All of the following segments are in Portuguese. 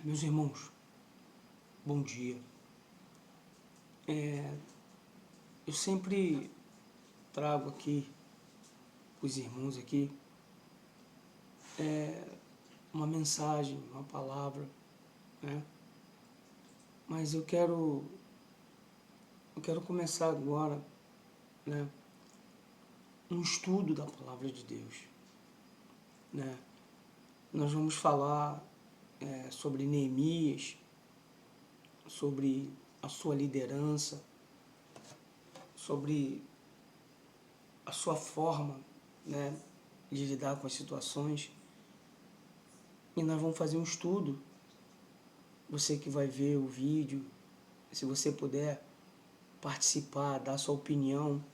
Meus irmãos, bom dia. Eu sempre trago aqui para os irmãos aqui uma mensagem, uma palavra, né? Mas eu quero começar agora, né, um estudo da palavra de Deus, né? Nós vamos falar sobre Neemias, sobre a sua liderança, sobre a sua forma, né, de lidar com as situações. E nós vamos fazer um estudo. Você que vai ver o vídeo, se você puder participar, dar sua opinião,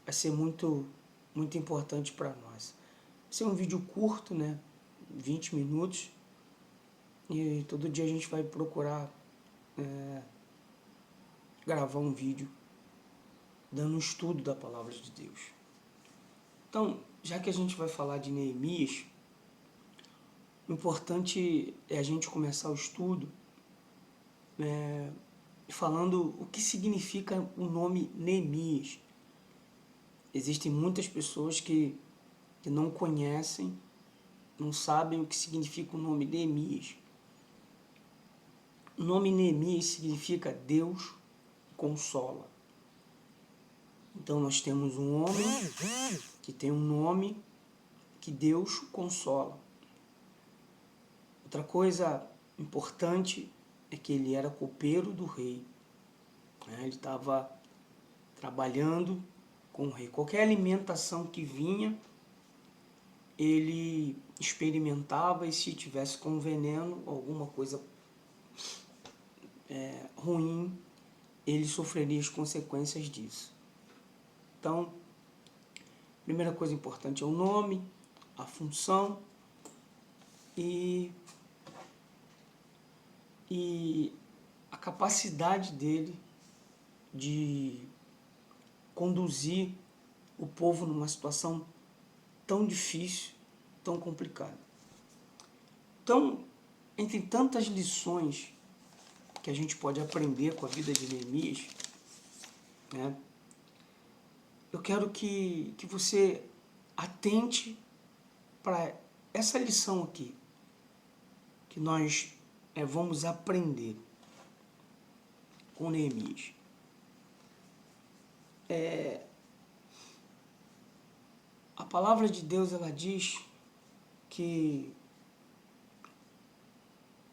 vai ser muito importante para nós. Vai ser um vídeo curto, né, 20 minutos, e todo dia a gente vai procurar gravar um vídeo dando um estudo da palavra de Deus. Então, já que a gente vai falar de Neemias, o importante é a gente começar o estudo falando o que significa o nome Neemias. Existem muitas pessoas que não conhecem, não sabem o que significa o nome Neemias. O nome Neemias significa Deus consola. Então nós temos um homem que tem um nome que Deus consola. Outra coisa importante é que ele era copeiro do rei. Ele estava trabalhando com o rei. Qualquer alimentação que vinha, ele experimentava, e se tivesse com veneno, alguma coisa ruim, ele sofreria as consequências disso. Então, a primeira coisa importante é o nome, a função e a capacidade dele de conduzir o povo numa situação tão difícil, tão complicada. Então, entre tantas lições que a gente pode aprender com a vida de Neemias, né, eu quero que você atente para essa lição aqui, que nós vamos aprender com Neemias. A palavra de Deus, ela diz que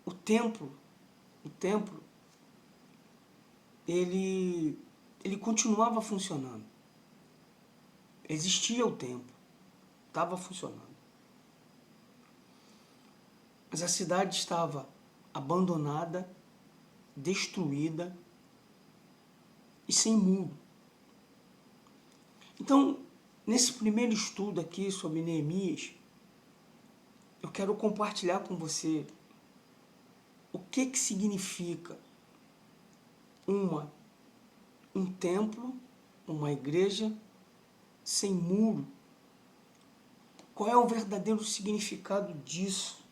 o templo, ele continuava funcionando. Existia o templo, estava funcionando. Mas a cidade estava abandonada, destruída e sem muro. Então, nesse primeiro estudo aqui sobre Neemias, eu quero compartilhar com você o que significa um templo, uma igreja sem muro. Qual é o verdadeiro significado disso?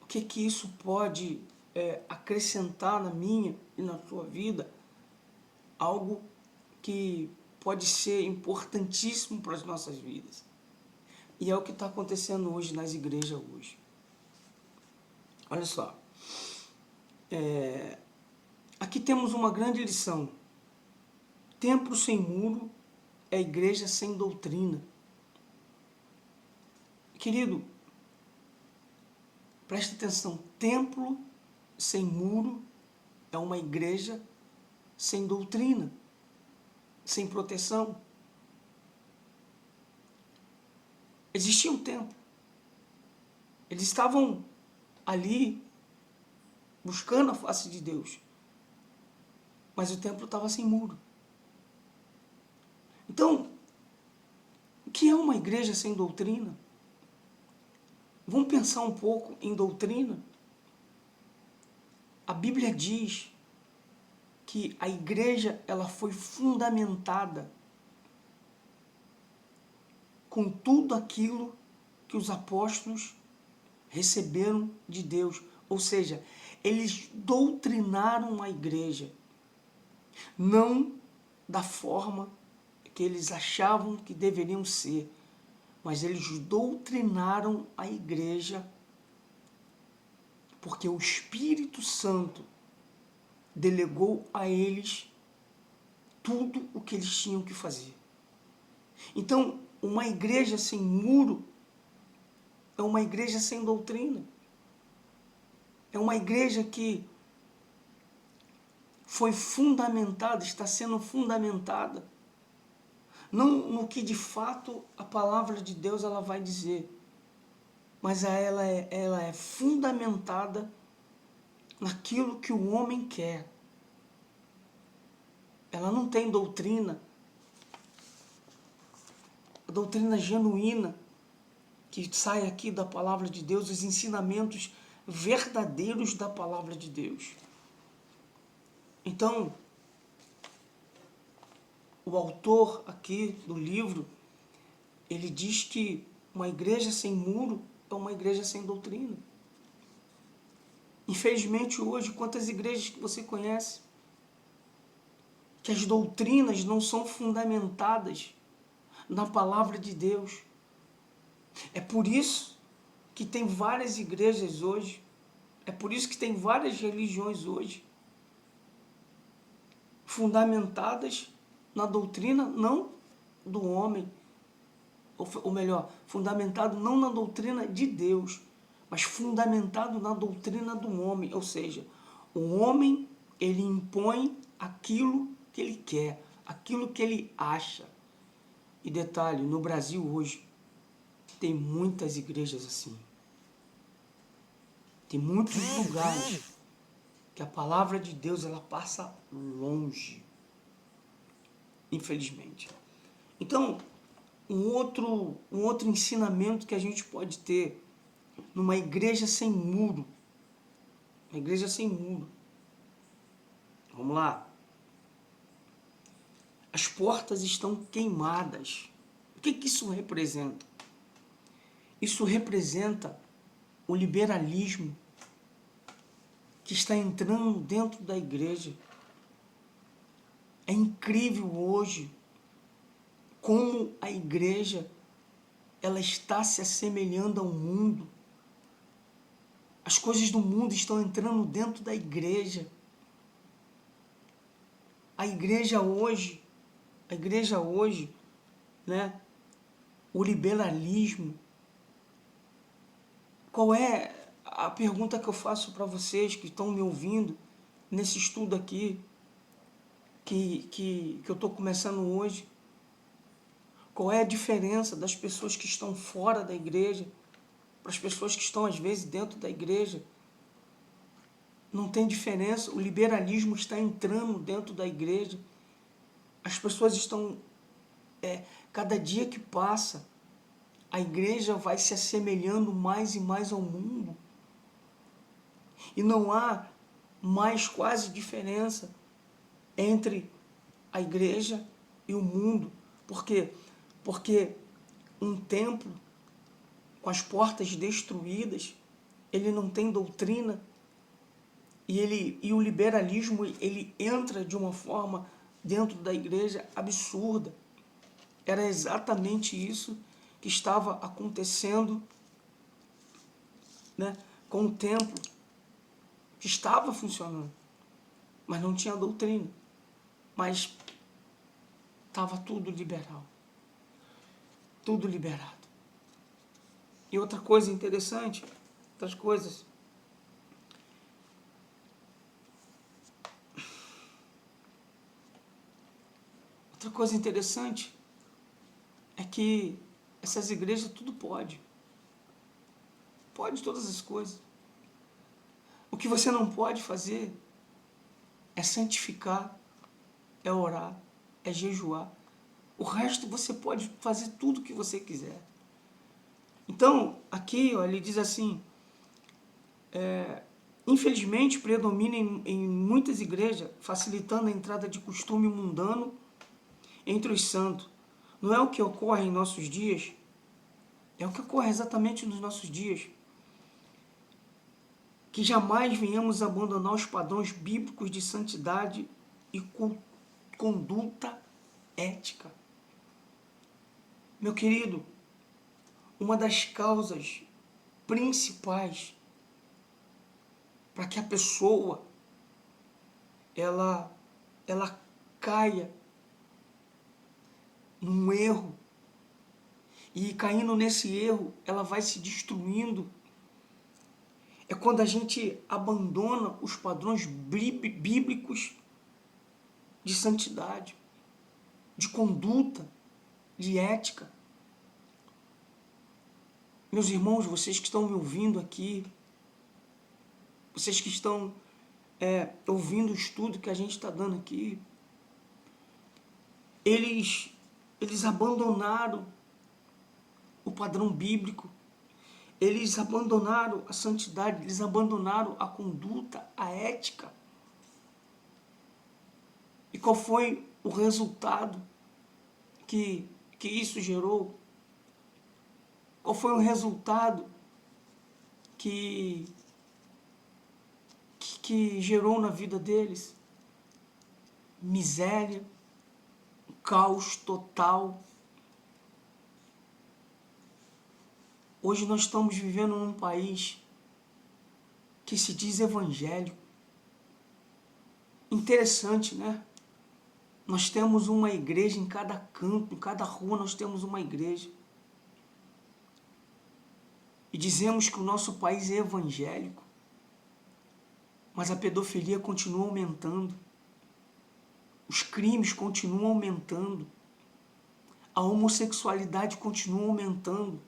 O que isso pode acrescentar na minha e na sua vida? Algo que pode ser importantíssimo para as nossas vidas. E é o que está acontecendo hoje nas igrejas hoje. Olha só. Aqui temos uma grande lição. Templo sem muro é igreja sem doutrina. Querido, preste atenção. Templo sem muro é uma igreja sem doutrina, sem proteção. Existia um templo. Eles estavam ali buscando a face de Deus. Mas o templo estava sem muro. Então, o que é uma igreja sem doutrina? Vamos pensar um pouco em doutrina? A Bíblia diz que a igreja ela foi fundamentada com tudo aquilo que os apóstolos receberam de Deus. Ou seja, eles doutrinaram a igreja, não da forma que eles achavam que deveriam ser, mas eles doutrinaram a igreja porque o Espírito Santo delegou a eles tudo o que eles tinham que fazer. Então, uma igreja sem muro é uma igreja sem doutrina. É uma igreja que foi fundamentada, está sendo fundamentada, não no que de fato a palavra de Deus ela vai dizer, mas ela é fundamentada naquilo que o homem quer. Ela não tem doutrina, a doutrina genuína que sai aqui da palavra de Deus, os ensinamentos verdadeiros da palavra de Deus. Então, o autor aqui do livro, ele diz que uma igreja sem muro é uma igreja sem doutrina. Infelizmente hoje, quantas igrejas que você conhece, que as doutrinas não são fundamentadas na palavra de Deus. É por isso que tem várias igrejas hoje, é por isso que tem várias religiões hoje, fundamentadas na doutrina não do homem, ou melhor, fundamentado não na doutrina de Deus, mas fundamentado na doutrina do homem. Ou seja, o homem, ele impõe aquilo que ele quer, aquilo que ele acha. E detalhe, no Brasil hoje tem muitas igrejas assim. Tem muitos lugares que a palavra de Deus ela passa longe, infelizmente. Então, um outro ensinamento que a gente pode ter numa igreja sem muro, uma igreja sem muro. Vamos lá. As portas estão queimadas. O que isso representa? Isso representa o liberalismo que está entrando dentro da igreja. É incrível hoje como a igreja ela está se assemelhando ao mundo. As coisas do mundo estão entrando dentro da igreja. A igreja hoje, né? O liberalismo. Qual é a pergunta que eu faço para vocês que estão me ouvindo nesse estudo aqui, que eu estou começando hoje? Qual é a diferença das pessoas que estão fora da igreja para as pessoas que estão, às vezes, dentro da igreja? Não tem diferença. O liberalismo está entrando dentro da igreja. As pessoas estão... cada dia que passa, a igreja vai se assemelhando mais e mais ao mundo. E não há mais quase diferença entre a igreja e o mundo. Por quê? Porque um templo com as portas destruídas, ele não tem doutrina, e o liberalismo ele entra de uma forma dentro da igreja absurda. Era exatamente isso que estava acontecendo, né, com o templo, que estava funcionando, mas não tinha doutrina, mas estava tudo liberal, tudo liberado. E outra coisa interessante, outras coisas, outra coisa interessante é que essas igrejas tudo pode todas as coisas. O que você não pode fazer é santificar, é orar, é jejuar. O resto você pode fazer tudo o que você quiser. Então, aqui ó, ele diz assim, infelizmente predomina em muitas igrejas, facilitando a entrada de costume mundano entre os santos. Não é o que ocorre em nossos dias, é o que ocorre exatamente nos nossos dias. que jamais venhamos abandonar os padrões bíblicos de santidade e conduta ética. Meu querido, uma das causas principais para que a pessoa ela caia num erro, e caindo nesse erro, ela vai se destruindo, é quando a gente abandona os padrões bíblicos de santidade, de conduta, de ética. Meus irmãos, vocês que estão me ouvindo aqui, vocês que estão ouvindo o estudo que a gente está dando aqui, eles abandonaram o padrão bíblico, eles abandonaram a santidade, eles abandonaram a conduta, a ética. E qual foi o resultado que isso gerou? Qual foi o resultado que gerou na vida deles? Miséria, caos total. Hoje nós estamos vivendo num país que se diz evangélico. Interessante, né? Nós temos uma igreja em cada canto, em cada rua nós temos uma igreja. E dizemos que o nosso país é evangélico, mas a pedofilia continua aumentando, os crimes continuam aumentando, a homossexualidade continua aumentando,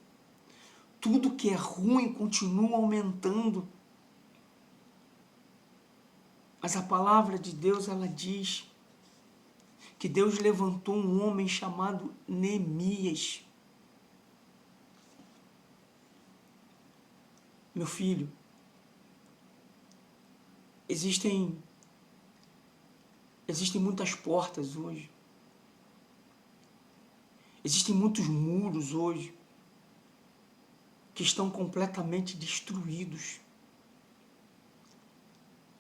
tudo que é ruim continua aumentando. Mas a palavra de Deus, ela diz que Deus levantou um homem chamado Neemias. Meu filho, existem muitas portas hoje. Existem muitos muros hoje que estão completamente destruídos.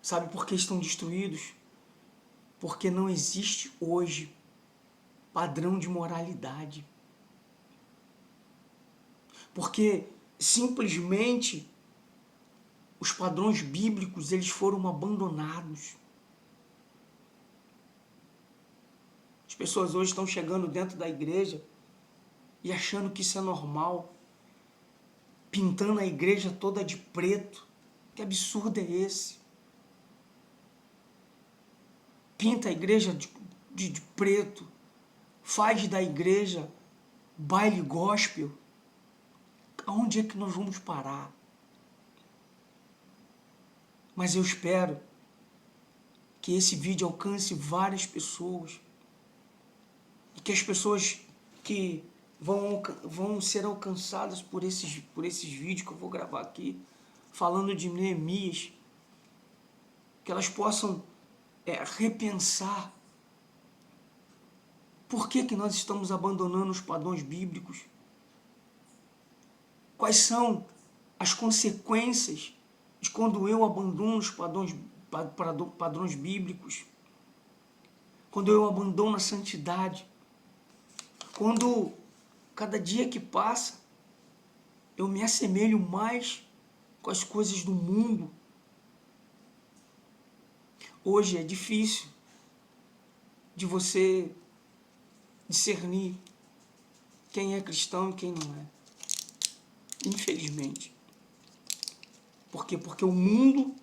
Sabe por que estão destruídos? Porque não existe hoje padrão de moralidade. Porque simplesmente os padrões bíblicos eles foram abandonados. As pessoas hoje estão chegando dentro da igreja e achando que isso é normal, pintando a igreja toda de preto. Que absurdo é esse? Pinta a igreja de preto, faz da igreja baile gospel. Aonde é que nós vamos parar? Mas eu espero que esse vídeo alcance várias pessoas e que as pessoas que vão ser alcançadas por esses vídeos que eu vou gravar aqui, falando de Neemias, que elas possam repensar por que nós estamos abandonando os padrões bíblicos, quais são as consequências de quando eu abandono os padrões bíblicos, quando eu abandono a santidade, quando cada dia que passa eu me assemelho mais com as coisas do mundo. Hoje é difícil de você discernir quem é cristão e quem não é. Infelizmente. Por quê? Porque o mundo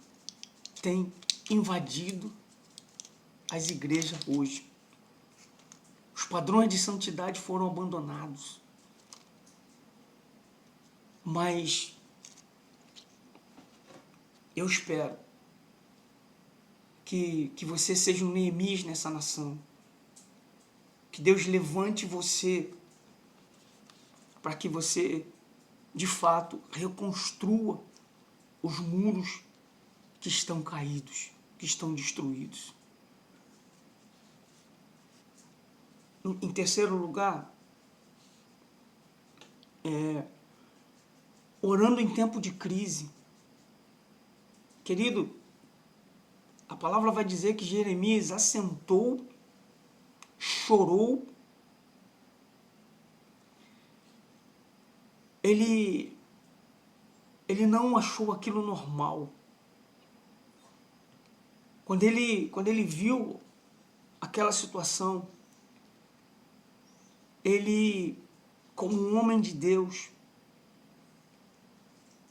tem invadido as igrejas hoje. Os padrões de santidade foram abandonados. Mas eu espero que você seja um Neemias nessa nação. Que Deus levante você para que você, de fato, reconstrua os muros que estão caídos, que estão destruídos. Em terceiro lugar, orando em tempo de crise. Querido, a palavra vai dizer que Jeremias assentou, chorou, ele não achou aquilo normal. Quando ele viu aquela situação, ele, como um homem de Deus,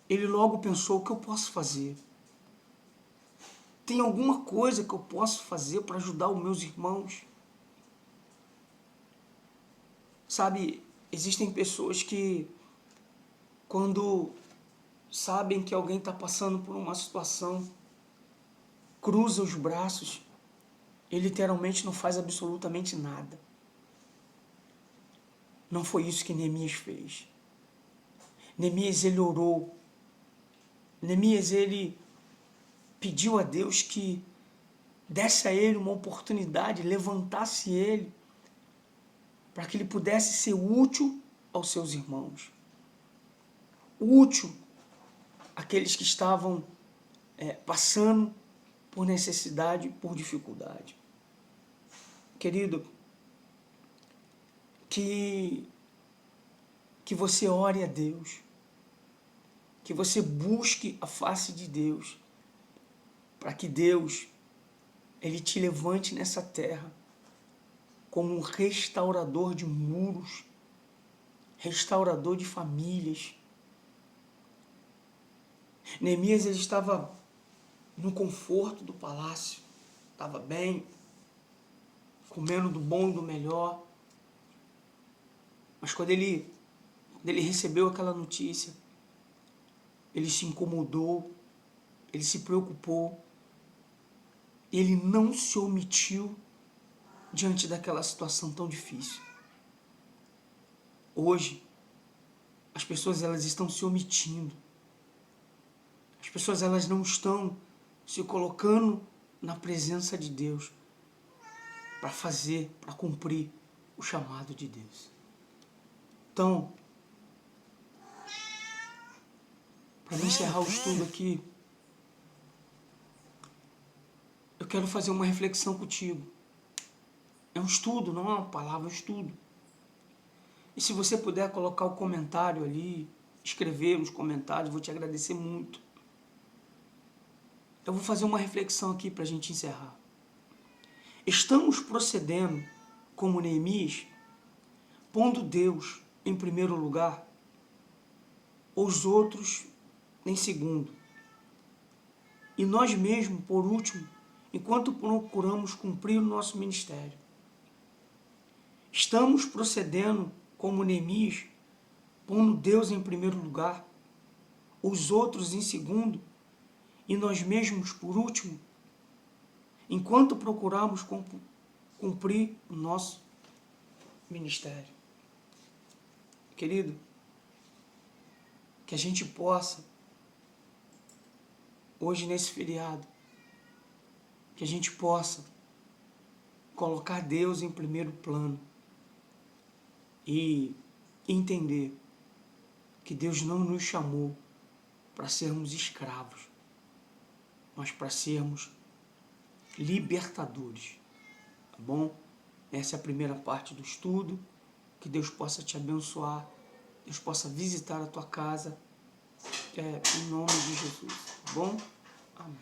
ele logo pensou: o que eu posso fazer? Tem alguma coisa que eu posso fazer para ajudar os meus irmãos? Sabe, existem pessoas que, quando sabem que alguém está passando por uma situação, cruza os braços e literalmente não faz absolutamente nada. Não foi isso que Neemias fez. Neemias, ele orou. Neemias, ele pediu a Deus que desse a ele uma oportunidade, levantasse ele, para que ele pudesse ser útil aos seus irmãos. Útil àqueles que estavam passando por necessidade, por dificuldade. Querido, que você ore a Deus, que você busque a face de Deus, para que Deus, ele te levante nessa terra como um restaurador de muros, restaurador de famílias. Neemias, ele estava no conforto do palácio, estava bem, comendo do bom e do melhor. Mas quando ele recebeu aquela notícia, ele se incomodou, ele se preocupou, ele não se omitiu diante daquela situação tão difícil. Hoje, as pessoas, elas estão se omitindo. As pessoas, elas não estão se colocando na presença de Deus para fazer, para cumprir o chamado de Deus. Então, para encerrar o estudo aqui, eu quero fazer uma reflexão contigo. É um estudo, não é uma palavra, é um estudo. E se você puder colocar o comentário ali, escrever nos comentários, vou te agradecer muito. Eu vou fazer uma reflexão aqui para a gente encerrar. Estamos procedendo como Neemias, pondo Deus em primeiro lugar, ou os outros em segundo, e nós mesmos por último, enquanto procuramos cumprir o nosso ministério? Estamos procedendo como Neemias, pondo Deus em primeiro lugar, os outros em segundo, e nós mesmos por último, enquanto procuramos cumprir o nosso ministério? Querido, que a gente possa, hoje nesse feriado, que a gente possa colocar Deus em primeiro plano e entender que Deus não nos chamou para sermos escravos, mas para sermos libertadores, tá bom? Essa é a primeira parte do estudo. Que Deus possa te abençoar, Deus possa visitar a tua casa, em nome de Jesus, tá bom? Amém.